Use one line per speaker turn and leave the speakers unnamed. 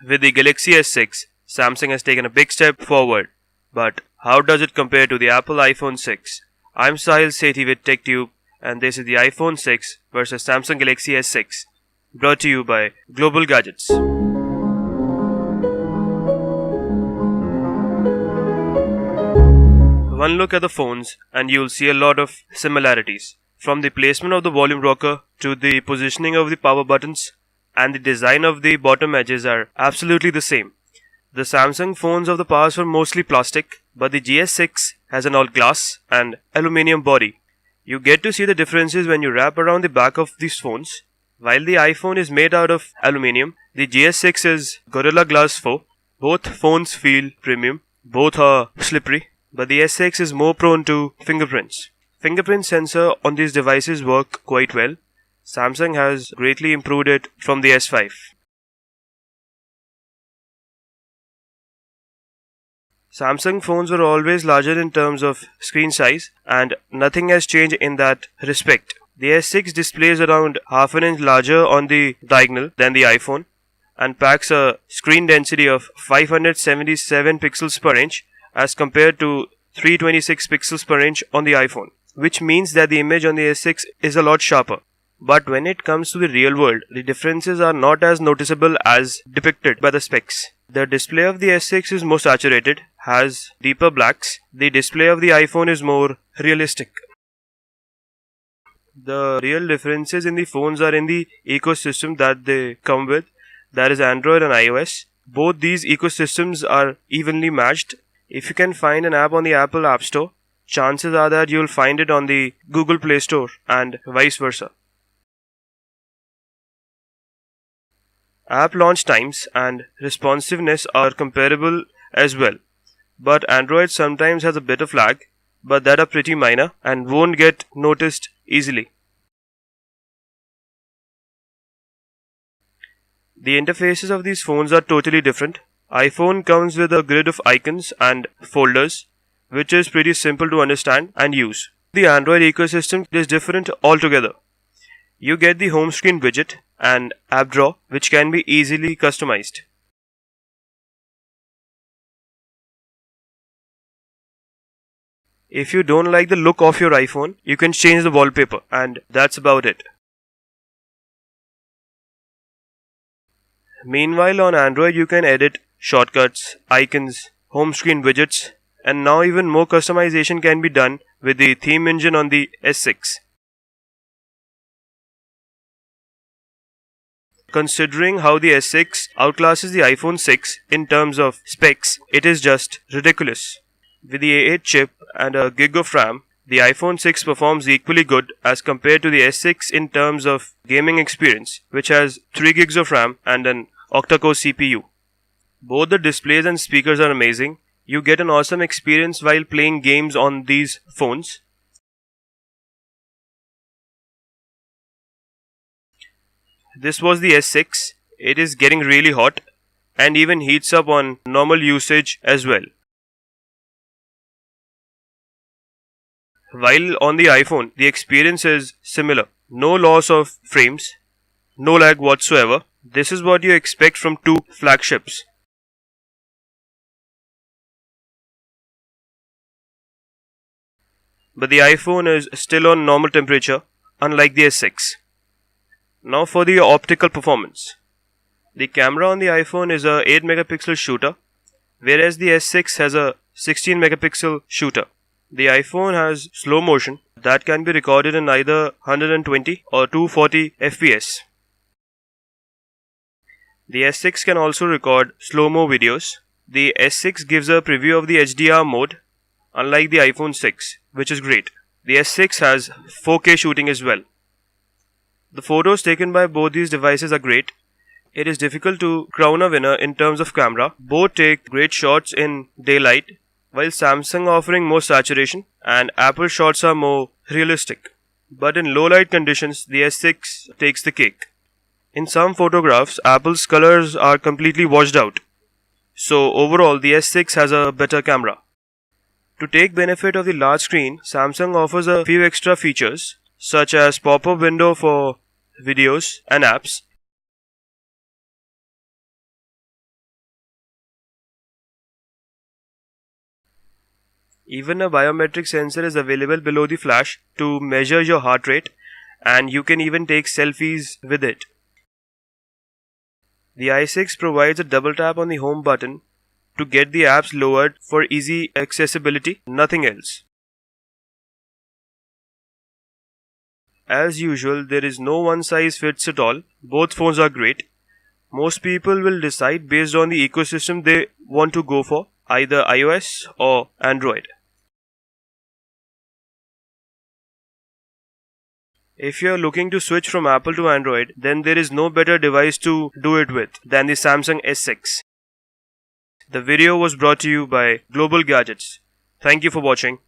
With the Galaxy S6, Samsung has taken a big step forward. But how does it compare to the Apple iPhone 6? I'm Sahil Sethi with TechTube, and this is the iPhone 6 versus Samsung Galaxy S6, brought to you by Global Gadgets. One look at the phones and you'll see a lot of similarities. From the placement of the volume rocker to the positioning of the power buttons and the design of the bottom edges are absolutely the same. The Samsung phones of the past were mostly plastic, but the GS6 has an all glass and aluminium body. You get to see the differences when you wrap around the back of these phones. While the iPhone is made out of aluminium, the GS6 is Gorilla Glass 4. Both phones feel premium, both are slippery, but the S6 is more prone to fingerprints. Fingerprint sensor on these devices work quite well. Samsung has greatly improved it from the S5. Samsung phones were always larger in terms of screen size, and nothing has changed in that respect. The S6 displays around half an inch larger on the diagonal than the iPhone and packs a screen density of 577 pixels per inch as compared to 326 pixels per inch on the iPhone, which means that the image on the S6 is a lot sharper. But when it comes to the real world, the differences are not as noticeable as depicted by the specs. The display of the S6 is more saturated, has deeper blacks. The display of the iPhone is more realistic. The real differences in the phones are in the ecosystem that they come with, that is Android and iOS. Both these ecosystems are evenly matched. If you can find an app on the Apple App Store, chances are that you'll find it on the Google Play Store and vice versa. App launch times and responsiveness are comparable as well, but Android sometimes has a bit of lag, but that are pretty minor and won't get noticed easily. The interfaces of these phones are totally different. iPhone comes with a grid of icons and folders, which is pretty simple to understand and use. The Android ecosystem is different altogether. You get the home screen widget and app drawer, which can be easily customized. If you don't like the look of your iPhone, you can change the wallpaper, and that's about it. Meanwhile, on Android you can edit shortcuts, icons, home screen widgets, and now even more customization can be done with the theme engine on the S6. Considering how the S6 outclasses the iPhone 6 in terms of specs, it is just ridiculous. With the A8 chip and a gig of RAM, the iPhone 6 performs equally good as compared to the S6 in terms of gaming experience, which has 3 gigs of RAM and an octa-core CPU. Both the displays and speakers are amazing. You get an awesome experience while playing games on these phones. This was the S6. It is getting really hot and even heats up on normal usage as well. While on the iPhone, the experience is similar. No loss of frames, no lag whatsoever. This is what you expect from two flagships. But the iPhone is still on normal temperature, unlike the S6. Now for the optical performance. The camera on the iPhone is a 8 megapixel shooter, whereas the S6 has a 16 megapixel shooter. The iPhone has slow motion that can be recorded in either 120 or 240 FPS. The S6 can also record slow-mo videos. The S6 gives a preview of the HDR mode, unlike the iPhone 6, which is great. The S6 has 4K shooting as well. The photos taken by both these devices are great. It is difficult to crown a winner in terms of camera. Both take great shots in daylight, while Samsung offering more saturation and Apple shots are more realistic. But in low light conditions, the S6 takes the cake. In some photographs, Apple's colors are completely washed out. So overall, the S6 has a better camera. To take benefit of the large screen, Samsung offers a few extra features such as pop-up window for videos and apps, Even a biometric sensor is available below the flash to measure your heart rate, and you can even take selfies with it. The i6 provides a double tap on the home button to get the apps lowered for easy accessibility, nothing else. As usual, there is no one size fits it all. Both phones are great. Most people will decide based on the ecosystem they want to go for, either iOS or Android. If you are looking to switch from Apple to Android, then there is no better device to do it with than the Samsung S6. The video was brought to you by Global Gadgets. Thank you for watching.